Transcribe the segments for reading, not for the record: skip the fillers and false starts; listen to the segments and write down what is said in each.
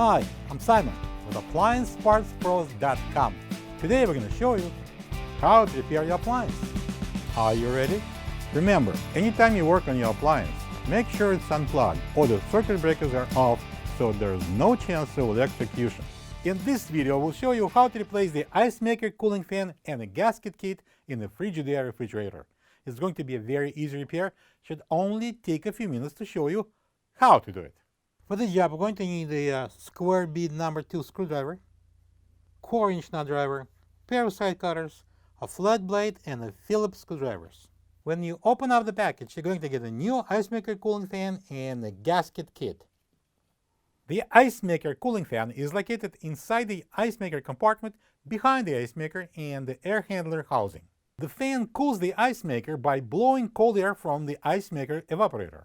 Hi, I'm Simon with AppliancePartsPros.com. Today we're going to show you how to repair your appliance. Are you ready? Remember, anytime you work on your appliance, make sure it's unplugged or the circuit breakers are off so there's no chance of electrocution. In this video, we'll show you how to replace the ice maker cooling fan and the gasket kit in the Frigidaire refrigerator. It's going to be a very easy repair. Should only take a few minutes to show you how to do it. For this job, we're going to need a square bead number 2 screwdriver, 4-inch nut driver, pair of side cutters, a flat blade, and a Phillips screwdrivers. When you open up the package, you're going to get a new ice maker cooling fan and a gasket kit. The ice maker cooling fan is located inside the ice maker compartment behind the ice maker and the air handler housing. The fan cools the ice maker by blowing cold air from the ice maker evaporator.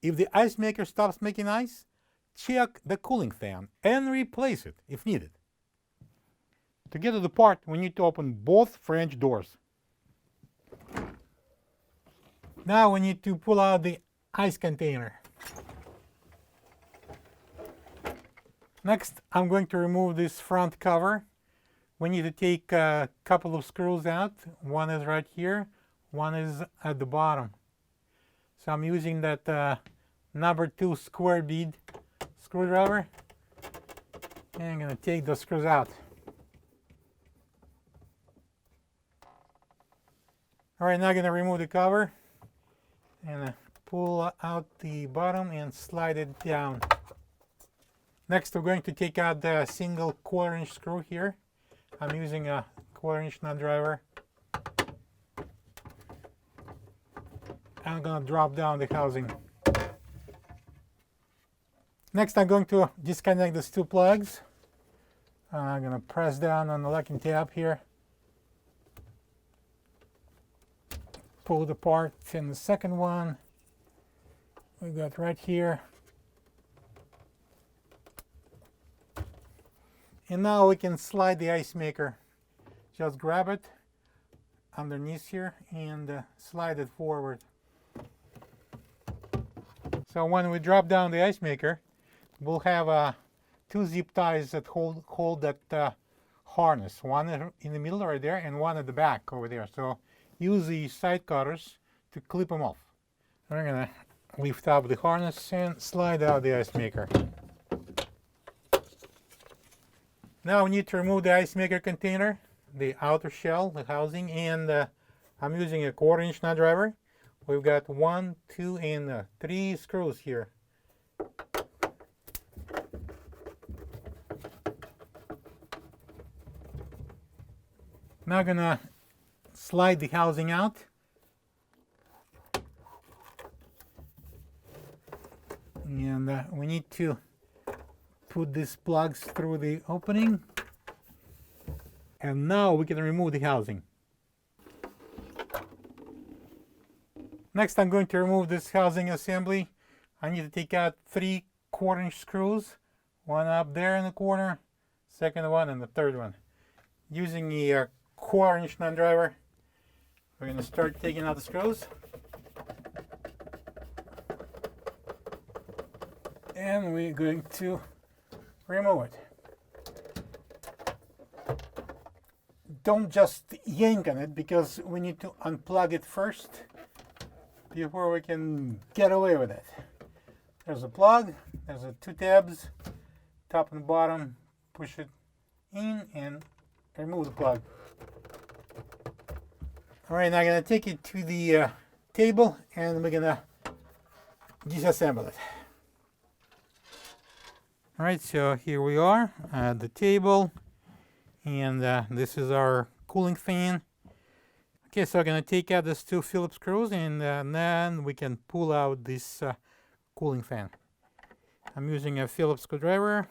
If the ice maker stops making ice, check the cooling fan and replace it if needed. To get to the part, we need to open both French doors. Now we need to pull out the ice container. Next, I'm going to remove this front cover. We need to take a couple of screws out. One is right here, one is at the bottom. So I'm using that number 2 square bead screwdriver, and I'm going to take those screws out. Alright, now I'm going to remove the cover and pull out the bottom and slide it down. Next, we're going to take out the single 1/4-inch screw here. I'm using a 1/4-inch nut driver. I'm going to drop down the housing. Next, I'm going to disconnect these 2 plugs. I'm going to press down on the locking tab here. Pull the part in the second one. We got right here. And now we can slide the ice maker. Just grab it underneath here and slide it forward. So when we drop down the ice maker, we'll have 2 zip ties that hold that harness. One in the middle right there and one at the back over there. So use the side cutters to clip them off. We're going to lift up the harness and slide out the ice maker. Now we need to remove the ice maker container, the outer shell, the housing, and I'm using a 1/4-inch nut driver. We've got 1, 2, and 3 screws here. Now I'm gonna slide the housing out. And we need to put these plugs through the opening. And now we can remove the housing. Next, I'm going to remove this housing assembly. I need to take out 3 1/4-inch screws. One up there in the corner, second one, and the third one. Using a 1/4-inch nut driver, we're going to start taking out the screws. And we're going to remove it. Don't just yank on it because we need to unplug it first before we can get away with it. There's a plug, there's 2 tabs, top and bottom. Push it in and remove the plug. Alright, now I'm going to take it to the table and we're going to disassemble it. Alright, so here we are at the table, and this is our cooling fan. Okay, so I'm going to take out these 2 Phillips screws, and then we can pull out this cooling fan. I'm using a Phillips screwdriver,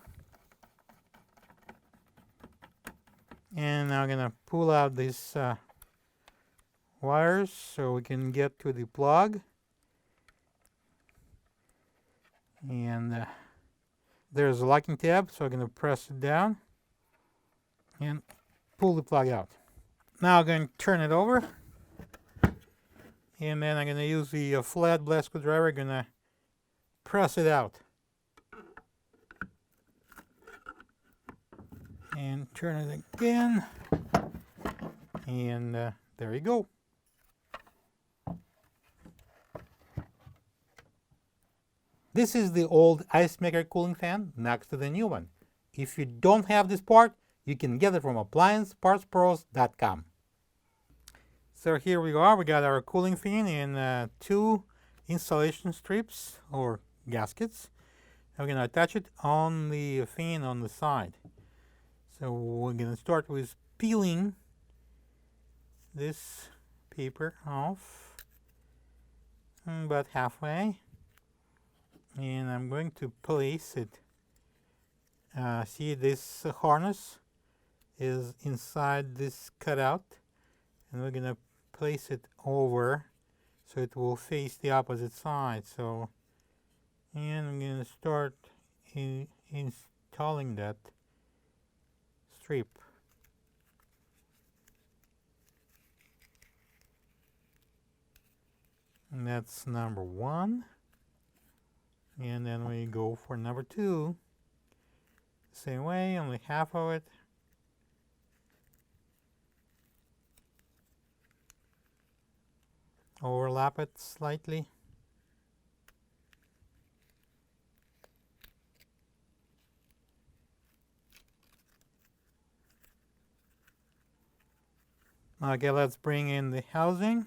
and I'm going to pull out these wires so we can get to the plug. And there's a locking tab, so I'm going to press it down and pull the plug out. Now I'm going to turn it over, and then I'm going to use the flat blade screwdriver. I'm going to press it out. And turn it again. And there you go. This is the old ice maker cooling fan next to the new one. If you don't have this part, you can get it from appliancepartspros.com. So here we are. We got our cooling fan in 2 installation strips or gaskets. I'm going to attach it on the fan on the side. So we're going to start with peeling this paper off about halfway. And I'm going to place it. See, this harness is inside this cutout, and we're gonna place it over so it will face the opposite side. So, and I'm gonna start installing that strip. And that's number 1. And then we go for number 2. Same way, only half of it. Overlap it slightly. Okay, let's bring in the housing.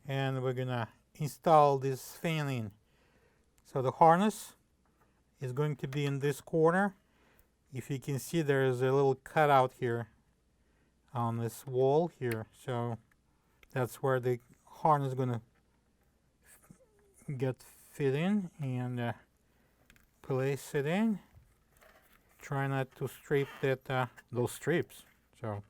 And we're gonna install this fan in. So the harness is going to be in this corner. If you can see, there's a little cutout here on this wall here. So that's where the harness is going to get fit in, and place it in. Try not to strip that those strips. So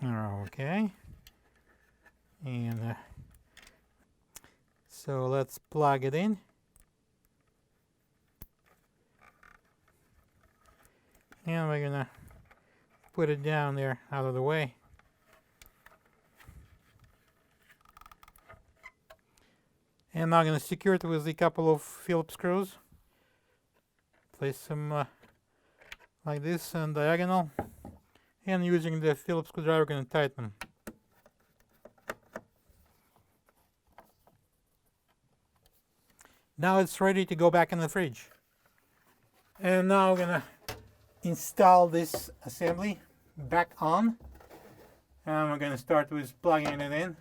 okay. And so let's plug it in. And we're gonna put it down there out of the way. And now I'm gonna secure it with a couple of Phillips screws. Place them like this on diagonal. And using the Phillips screwdriver, we're gonna tighten them. Now it's ready to go back in the fridge. And now we're gonna install this assembly back on. And we're gonna start with plugging it in.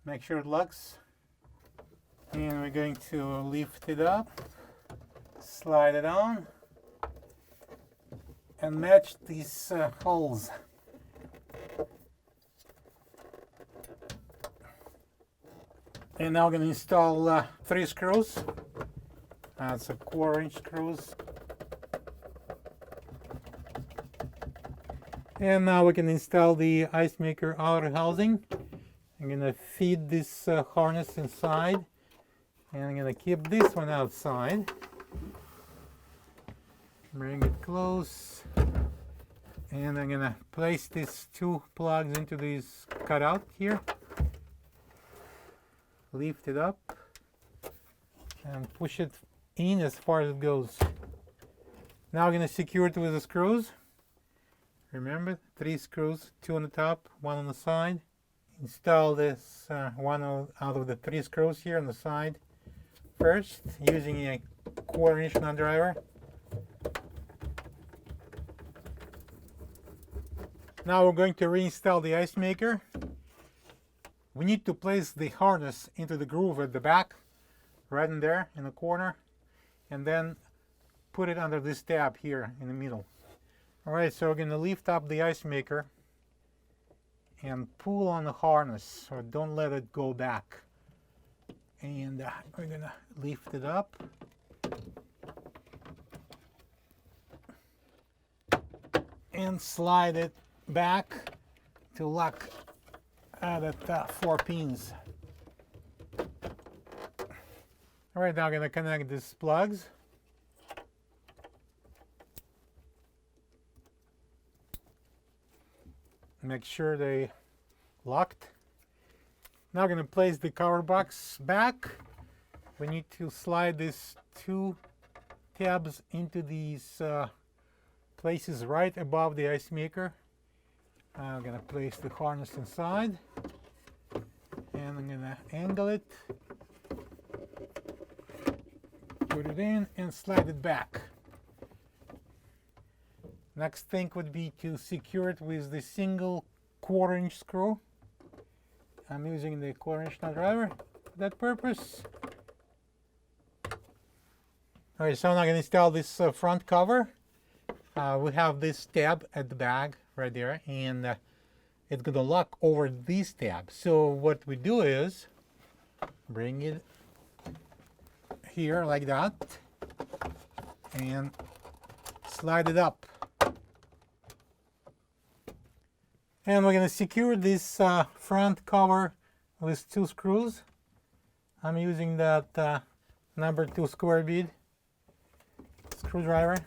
Make sure it locks. And we're going to lift it up, slide it on, and match these holes. And now I'm going to install 3 screws. That's a 1/4-inch screws. And now we can install the ice maker outer housing. I'm going to feed this harness inside. And I'm going to keep this one outside. Bring it close. And I'm going to place these 2 plugs into this cutout here. Lift it up and push it in as far as it goes. Now I'm going to secure it with the screws. Remember, 3 screws, 2 on the top, 1 on the side. Install this one out of the 3 screws here on the side first, using a 1/4-inch nut driver. Now we're going to reinstall the ice maker. We need to place the harness into the groove at the back, right in there in the corner, and then put it under this tab here in the middle. Alright, so we're going to lift up the ice maker and pull on the harness, so don't let it go back. And we're going to lift it up. And slide it back to lock at 4 pins. Alright, now I'm going to connect these plugs. Make sure they locked. Now I'm going to place the cover box back. We need to slide these two tabs into these places right above the ice maker. I'm going to place the harness inside, and I'm going to angle it, put it in, and slide it back. Next thing would be to secure it with the single 1/4-inch screw. I'm using the 1/4-inch nut driver for that purpose. Alright, so I'm now going to install this front cover. We have this tab at the back right there, and it's going to lock over this tab. So what we do is bring it here like that and slide it up. And we're going to secure this front cover with 2 screws. I'm using that number 2 square bead screwdriver.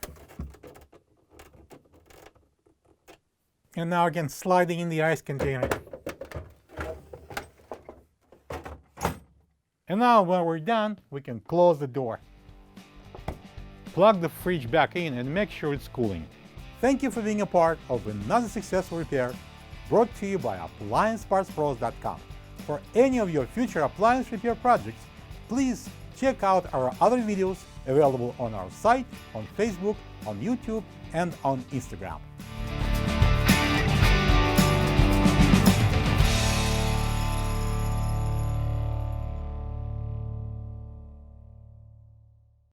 And now again, sliding in the ice container. And now when we're done, we can close the door. Plug the fridge back in and make sure it's cooling. Thank you for being a part of another successful repair brought to you by AppliancePartsPros.com. For any of your future appliance repair projects, please check out our other videos available on our site, on Facebook, on YouTube, and on Instagram.